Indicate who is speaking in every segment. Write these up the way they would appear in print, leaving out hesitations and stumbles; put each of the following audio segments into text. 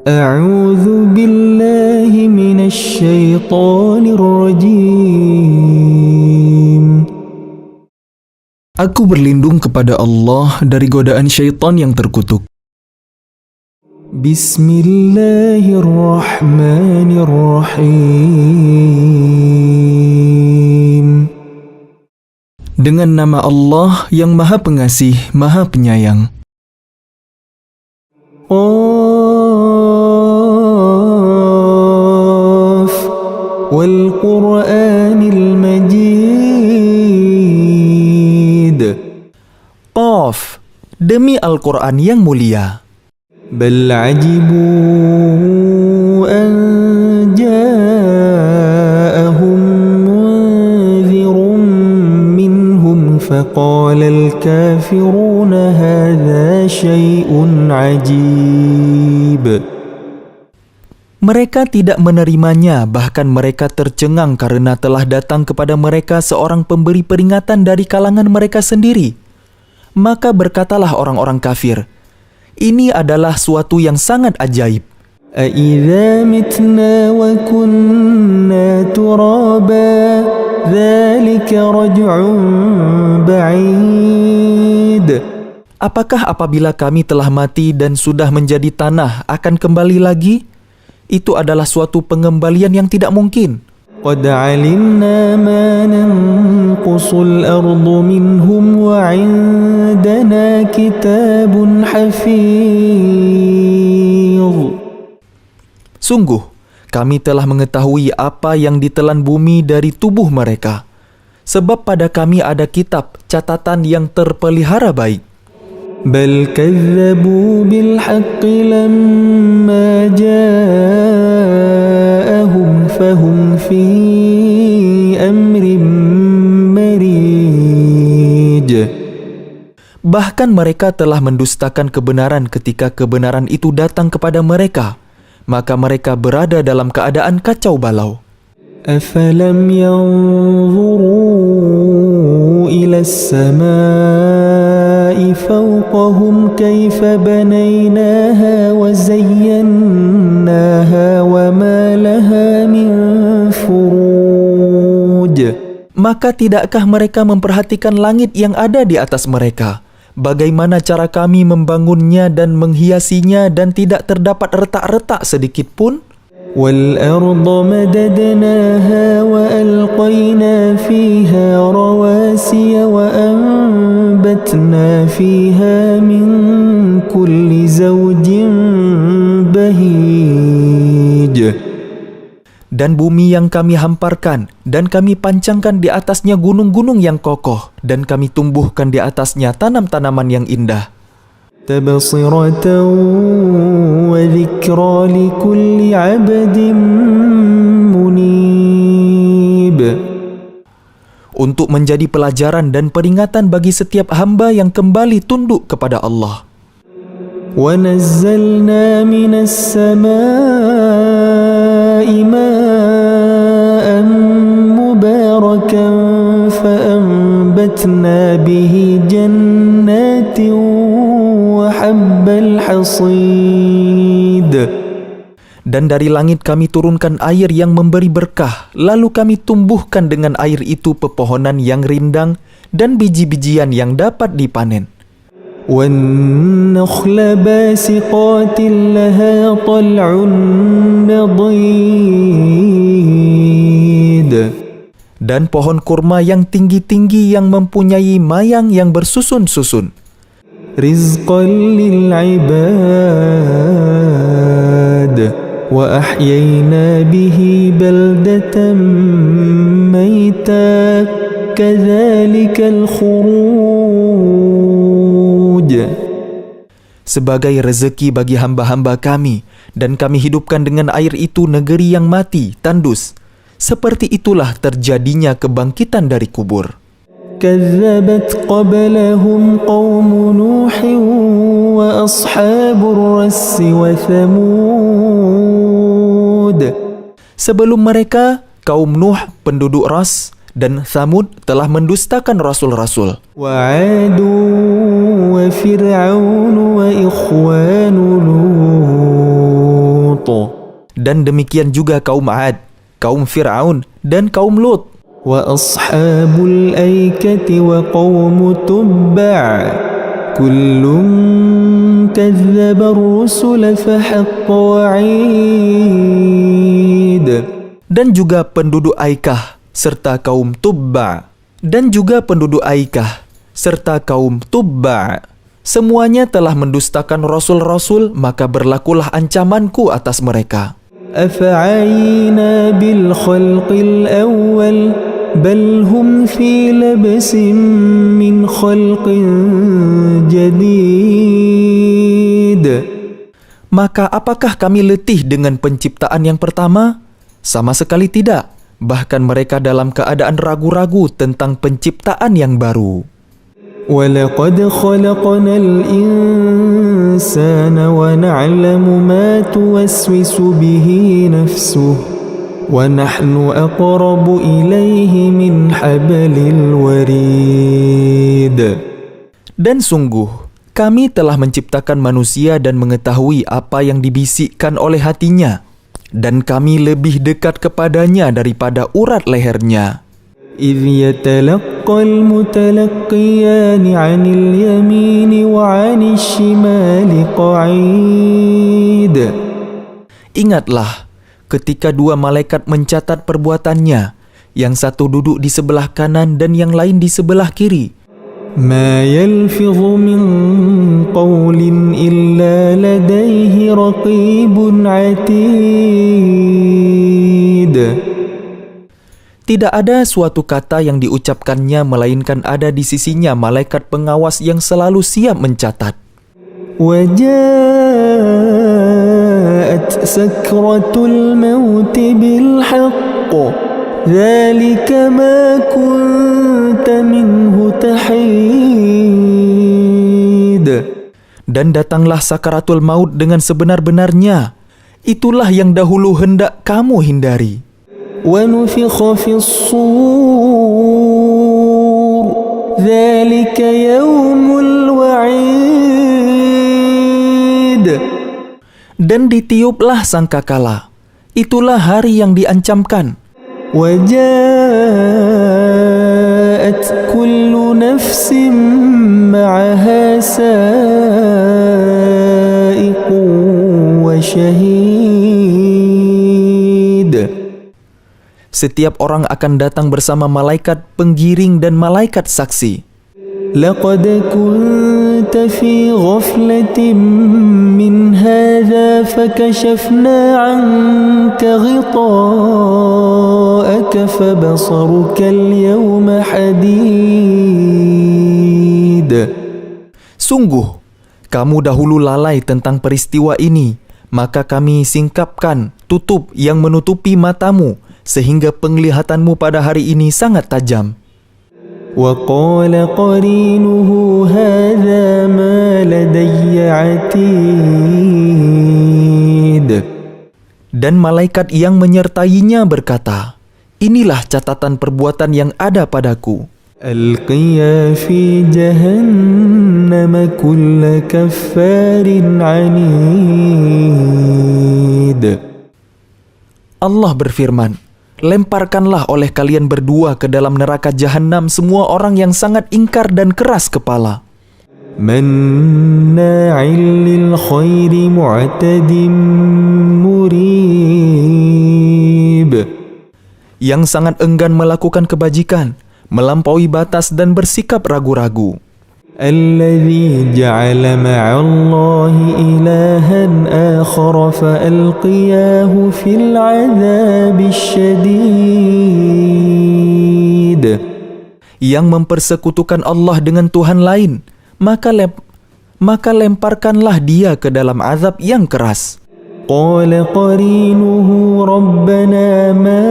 Speaker 1: أعوذ بالله من الشيطان الرجيم.
Speaker 2: Aku berlindung kepada Allah dari godaan syaitan yang terkutuk.
Speaker 1: Bismillahirrahmanirrahim.
Speaker 2: Dengan nama Allah yang Maha Pengasih, Maha Penyayang.
Speaker 1: Qaf wal Qur'anil Majid.
Speaker 2: Qaf, demi Al-Quran yang mulia.
Speaker 1: Bal ajibu an ja'ahum munzirun minhum faqala al-kafiruna hadha syai'un ajib.
Speaker 2: Mereka tidak menerimanya, bahkan mereka tercengang karena telah datang kepada mereka seorang pemberi peringatan dari kalangan mereka sendiri. Maka berkatalah orang-orang kafir, ini adalah suatu yang sangat ajaib.
Speaker 1: أَإِذَا مِتْنَا وَكُنَّا تُرَابًا ذَلِكَ رَجْعٌ بَعِيدٌ.
Speaker 2: Apakah apabila kami telah mati dan sudah menjadi tanah akan kembali lagi? Itu adalah suatu pengembalian yang tidak mungkin.
Speaker 1: قَدْ عَلِمْنَا مَا نَنْقُصُ الْأَرْضُ مِنْهُمْ وَعِنْدَنَا كِتَابٌ حَفِيظٌ.
Speaker 2: Sungguh, kami telah mengetahui apa yang ditelan bumi dari tubuh mereka. Sebab pada kami ada kitab, catatan yang terpelihara baik.
Speaker 1: بل كذبوا بالحق لما جاءهم فهم في أمر مريج.
Speaker 2: Bahkan mereka telah mendustakan kebenaran ketika kebenaran itu datang kepada mereka. Maka mereka berada dalam keadaan kacau balau.
Speaker 1: أفلم ينظروا إلى السماء فوقهم كيف بنيناها وزيناها وما لها من فروج.
Speaker 2: Maka tidakkah mereka memperhatikan langit yang ada di atas mereka? Bagaimana cara kami membangunnya dan menghiasinya dan tidak terdapat retak-retak sedikit pun?
Speaker 1: وَالْأَرْضَ مَدَدْنَاهَا وَأَلْقَيْنَا فِيهَا رَوَاسِيَ وَأَنبَتْنَا فِيهَا مِنْ كُلِّ زَوْجٍ بَهِيجٍ.
Speaker 2: Dan bumi yang kami hamparkan, dan kami pancangkan di atasnya gunung-gunung yang kokoh, dan kami tumbuhkan di atasnya tanam-tanaman yang indah.
Speaker 1: تَبْصِرَةً وَذِكْرَى لِكُلِّ عَبْدٍ مُنِيبٍ.
Speaker 2: Untuk menjadi pelajaran dan peringatan bagi setiap hamba yang kembali tunduk kepada Allah.
Speaker 1: وَنَزَّلْنَا مِنَ السَّمَاءِ مَاءً مُبَارَكًا فَأَنبَتْنَا بِهِ جَنَّاتٍ وَحَبَّ الْحَصِيدِ.
Speaker 2: Dan dari langit kami turunkan air yang memberi berkah, lalu kami tumbuhkan dengan air itu pepohonan yang rindang dan biji-bijian yang dapat dipanen.
Speaker 1: وَالنَّخْلَ بَاسِقَاتٍ لَهَا طَلْعٌ نَضِيدٌ.
Speaker 2: Dan pohon kurma yang tinggi-tinggi yang mempunyai mayang yang bersusun-susun.
Speaker 1: رِزْقًا لِلْعِبَادِ وَأَحْيَيْنَا بِهِ بَلْدَةً مَيْتًا كَذَلِكَ الْخُرُوجُ.
Speaker 2: Sebagai rezeki bagi hamba-hamba kami, dan kami hidupkan dengan air itu negeri yang mati, tandus. Seperti itulah terjadinya kebangkitan dari kubur.
Speaker 1: كذبت قبلهم قوم نوح وأصحاب الرس وثمود.
Speaker 2: Sebelum mereka, kaum Nuh, penduduk Ras, dan Thamud telah mendustakan rasul-rasul.
Speaker 1: وعاد وفرعون وإخوان لوط.
Speaker 2: Dan demikian juga kaum Ad, kaum Fir'aun, dan kaum Lut.
Speaker 1: وأصحاب الأيكة وقوم تبع كل كذب الرسل فحق وعيد.
Speaker 2: Dan juga penduduk Aikah serta kaum Tubba. Dan juga penduduk Aikah serta kaum Tubba. Semuanya telah mendustakan rasul-rasul, maka berlakulah ancamanku atas mereka.
Speaker 1: أفعينا بالخلق الأول بل هم في لبس من خلق جديد.
Speaker 2: Maka apakah kami letih dengan penciptaan yang pertama? Sama sekali tidak. Bahkan mereka dalam keadaan ragu-ragu tentang penciptaan yang baru.
Speaker 1: وَلَقَدْ خَلَقْنَا الْإِنسَانَ وَنَعْلَمُ مَا تُوَسْوِسُ بِهِ نَفْسُهُ وَنَحْنُ أَقْرَبُ إِلَيْهِ مِنْ حَبْلِ الْوَرِيدِ.
Speaker 2: Dan sungguh, kami telah menciptakan manusia dan mengetahui apa yang dibisikkan oleh hatinya. Dan kami lebih dekat kepadanya daripada urat lehernya.
Speaker 1: إِذْ يَتَلَقَّى الْمُتَلَقِّيَانِ عَنِ الْيَمِينِ وَعَنِ الشِّمَالِ قَعِيدٌ.
Speaker 2: Ingatlah, ketika dua malaikat mencatat perbuatannya, yang satu duduk di sebelah kanan dan yang lain di sebelah kiri.
Speaker 1: مَا يَلْفِظُ مِنْ قَوْلٍ إِلَّا لَدَيْهِ رَقِيبٌ عَتِيدٌ.
Speaker 2: Tidak ada suatu kata yang diucapkannya melainkan ada di sisinya malaikat pengawas yang selalu siap mencatat.
Speaker 1: وَجَاءَتْ سَكْرَةُ الْمَوْتِ بِالْحَقِّ ذَلِكَ مَا كُنْتَ مِنْهُ تَحِيدٌ. Dan
Speaker 2: datanglah sakaratul maut dengan sebenar-benarnya. Itulah yang dahulu hendak kamu hindari.
Speaker 1: وَنُفِخَ فِي الصُّورِ ذَلِكَ يَوْمُ الْوَعِيدِ.
Speaker 2: Dan ditiuplah sangkakala. Itulah hari yang diancamkan.
Speaker 1: وَجَاءَتْ كُلُّ نَفْسٍ مَعَهَا سَائِقٌ وَشَهِيدٌ.
Speaker 2: Setiap orang akan datang bersama malaikat penggiring dan malaikat saksi.
Speaker 1: لَقَدْ كُنْتَ فِي غَفْلَةٍ مِّنْ هَذَا فَكَشَفْنَا عَنْكَ غِطَاءَكَ فَبَصَرُكَ الْيَوْمَ حَدِيدٌ.
Speaker 2: Sungguh, kamu dahulu lalai tentang peristiwa ini, maka kami singkapkan tutup yang menutupi matamu, sehingga penglihatanmu pada hari ini sangat tajam.
Speaker 1: وَقَالَ قَرِينُهُ هَذَا مَا لَدَيَّ عَتِيدٌ.
Speaker 2: Dan malaikat yang menyertainya berkata, inilah catatan perbuatan yang ada padaku.
Speaker 1: أَلْقِيَا فِي جَهَنَّمَ كُلَّ كَفَّارٍ عَنِيدٍ.
Speaker 2: Allah berfirman, lemparkanlah oleh kalian berdua ke dalam neraka jahanam semua orang yang sangat ingkar dan keras kepala.
Speaker 1: مَنَّاعٍ لِلْخَيْرِ مُعْتَدٍ مُرِيبٍ.
Speaker 2: Yang sangat enggan melakukan kebajikan, melampaui batas dan bersikap ragu-ragu.
Speaker 1: الذي جعل مع الله إلها آخر فألقياه في العذاب الشديد.
Speaker 2: Yang mempersekutukan Allah dengan Tuhan lain, maka lemparkanlah dia ke dalam azab yang keras.
Speaker 1: قال قرينه ربنا ما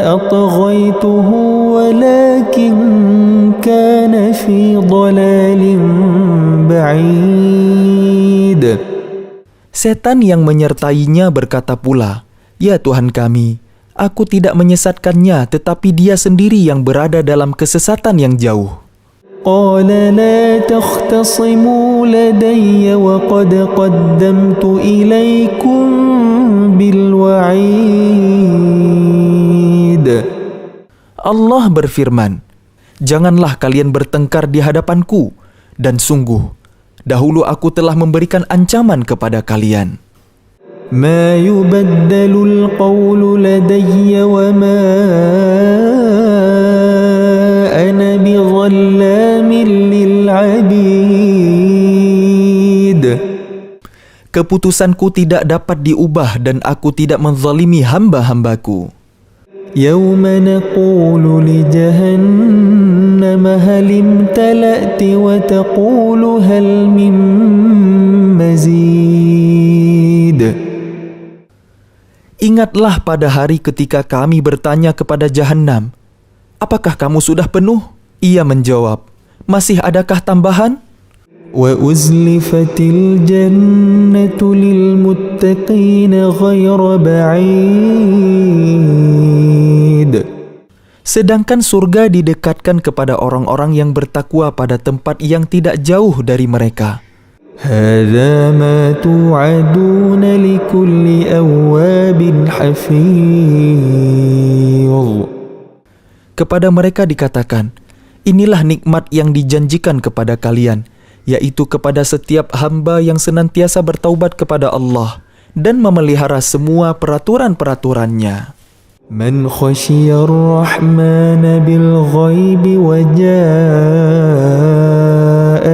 Speaker 1: أطغيته ولكن كان في ضلال بعيد.
Speaker 2: Setan yang menyertainya berkata pula, ya Tuhan kami, aku tidak menyesatkannya, tetapi dia sendiri yang berada dalam kesesatan yang jauh.
Speaker 1: قال لا تختصموا لدي وقد قدمت إليكم بالوعيد.
Speaker 2: Allah berfirman, janganlah kalian bertengkar di hadapanku, dan sungguh, dahulu aku telah memberikan ancaman kepada kalian.
Speaker 1: ما يبدل القول لدي وما أنا بظلام للعبيد.
Speaker 2: Keputusanku tidak dapat diubah dan aku tidak menzalimi hamba-hambaku.
Speaker 1: يوم نقول لجهنم هل امتلأت وتقول هل من مزيد.
Speaker 2: Ingatlah pada hari ketika kami bertanya kepada Jahannam, apakah kamu sudah penuh? Ia menjawab, masih adakah tambahan?
Speaker 1: وَأُزْلِفَتِ الْجَنَّةُ لِلْمُتَّقِينَ غَيْرَ بَعِيدٍ.
Speaker 2: Sedangkan surga didekatkan kepada orang-orang yang bertakwa pada tempat yang tidak jauh dari mereka.
Speaker 1: هَذَا مَا تُوعَدُونَ لِكُلِّ أَوَّابٍ حَفِيظٍ.
Speaker 2: Kepada mereka dikatakan, inilah nikmat yang dijanjikan kepada kalian, yaitu kepada setiap hamba yang senantiasa bertaubat kepada Allah dan memelihara semua peraturan-peraturannya.
Speaker 1: مَنْ خَشِيَ الرَّحْمَنَ بِالْغَيْبِ وَجَاءَ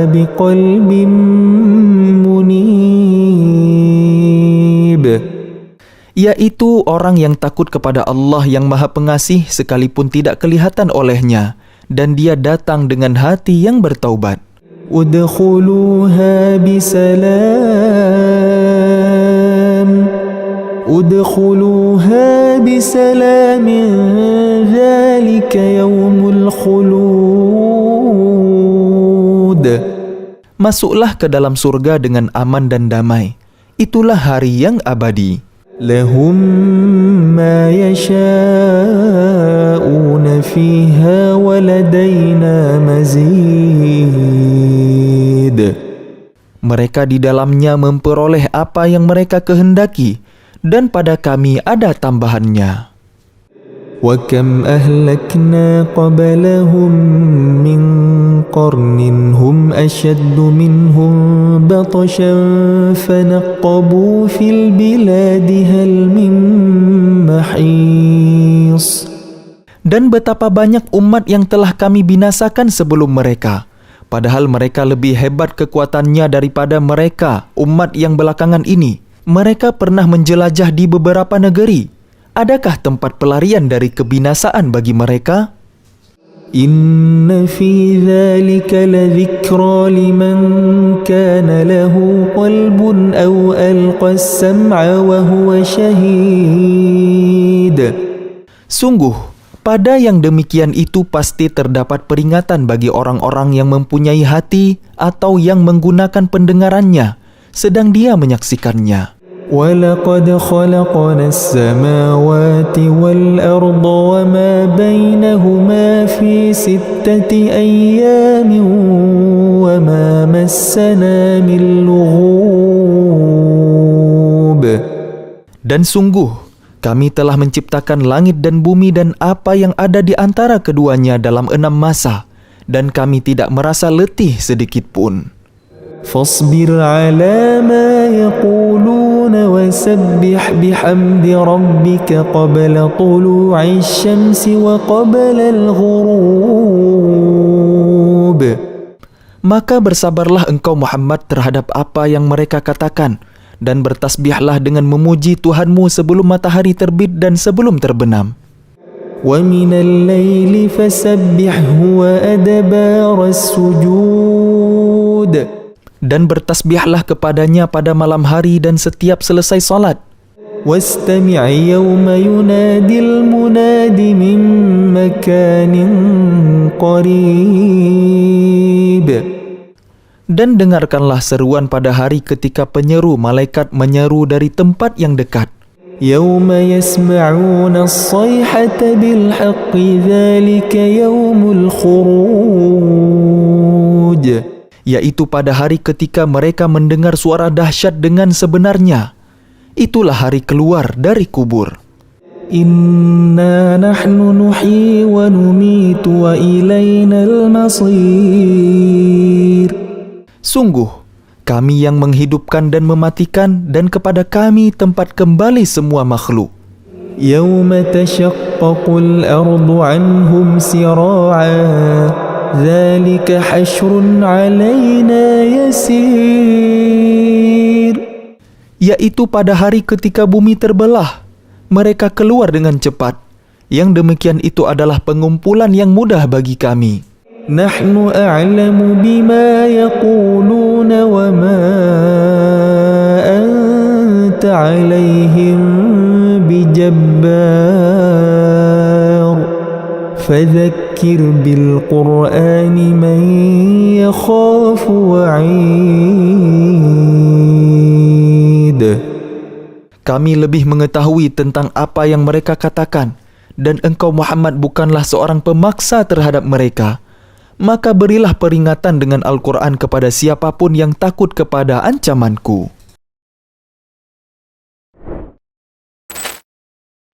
Speaker 1: بِقَلْبٍ مُنِيبٍ.
Speaker 2: Yaitu orang yang takut kepada Allah yang Maha Pengasih sekalipun tidak kelihatan olehnya, dan dia datang dengan hati yang bertaubat.
Speaker 1: ادخلوها بسلام ذلك يوم الخلود.
Speaker 2: Masuklah ke dalam surga dengan aman dan damai. Itulah hari yang abadi.
Speaker 1: لهم ما يشاءون فيها ولدينا مزيد.
Speaker 2: Mereka di dalamnya memperoleh apa yang mereka kehendaki, dan pada kami ada tambahannya.
Speaker 1: وَكَمْ أَهْلَكْنَا قَبْلَهُمْ مِنْ قَرْنٍ هُمْ أَشَدُّ مِنْهُمْ بَطْشًا فَنَقَّبُوا فِي الْبِلَادِ هَلْ مِنْ مَحِيصٍ.
Speaker 2: Dan betapa banyak umat yang telah kami binasakan sebelum mereka, padahal mereka lebih hebat kekuatannya daripada mereka, umat yang belakangan ini. Mereka pernah menjelajah di beberapa negeri. Adakah tempat pelarian dari kebinasaan bagi mereka?
Speaker 1: Inna fi dzalika ladzikra liman kana lahu qalbun aw alqa as-sam'a wa huwa shahid.
Speaker 2: Sungguh, pada yang demikian itu pasti terdapat peringatan bagi orang-orang yang mempunyai hati atau yang menggunakan pendengarannya, sedang dia menyaksikannya.
Speaker 1: وَلَقَدْ خَلَقْنَا السَّمَاوَاتِ وَالْأَرْضَ وَمَا بَيْنَهُمَا فِي 6 أَيَّامٍ وَمَا مَسَّنَا مِنْ لُغُوبٍ.
Speaker 2: Dan sungguh, kami telah menciptakan langit dan bumi dan apa yang ada di antara keduanya dalam 6 masa, dan kami tidak merasa letih sedikit pun.
Speaker 1: فاصبر على ما يقولون وسبح بحمد ربك قبل طلوع الشمس وقبل الغروب.
Speaker 2: Maka bersabarlah engkau Muhammad terhadap apa yang mereka katakan, dan bertasbihlah dengan memuji Tuhanmu sebelum matahari terbit dan sebelum terbenam.
Speaker 1: وَمِنَ اللَّيْلِ فَسَبِّحْهُ وَأَدْبَارَ السُّجُودِ.
Speaker 2: Dan bertasbihlah kepadanya pada malam hari dan setiap selesai salat.
Speaker 1: وَاسْتَمِعْ يَوْمَ يُنَادِي الْمُنَادِ مِنْ مَكَانٍ قَرِيبٍ.
Speaker 2: Dan dengarkanlah seruan pada hari ketika penyeru malaikat menyeru dari tempat yang dekat.
Speaker 1: يوم يسمعون الصيحة بالحق ذلك يوم الخروج.
Speaker 2: Yaitu pada hari ketika mereka mendengar suara dahsyat dengan sebenarnya. Itulah hari keluar dari kubur.
Speaker 1: Inna nahnu nuhyi wa numitu wa ilainal masir.
Speaker 2: Sungguh, kami yang menghidupkan dan mematikan, dan kepada kami tempat kembali semua makhluk.
Speaker 1: Yawma tashaqqaqul ardu anhum sira'a, dzalika hasyrun 'alaina yasir.
Speaker 2: Yaitu pada hari ketika bumi terbelah, mereka keluar dengan cepat. Yang demikian itu adalah pengumpulan yang mudah bagi kami.
Speaker 1: Nahnu a'lamu bima yaquluna wa ma anta 'alaihim bijabbar. Fadzakkir bil Qur'ani man yakhafu wa'id.
Speaker 2: Kami lebih mengetahui tentang apa yang mereka katakan, dan engkau Muhammad bukanlah seorang pemaksa terhadap mereka. Maka berilah peringatan dengan Al-Quran kepada siapapun yang takut kepada ancamanku.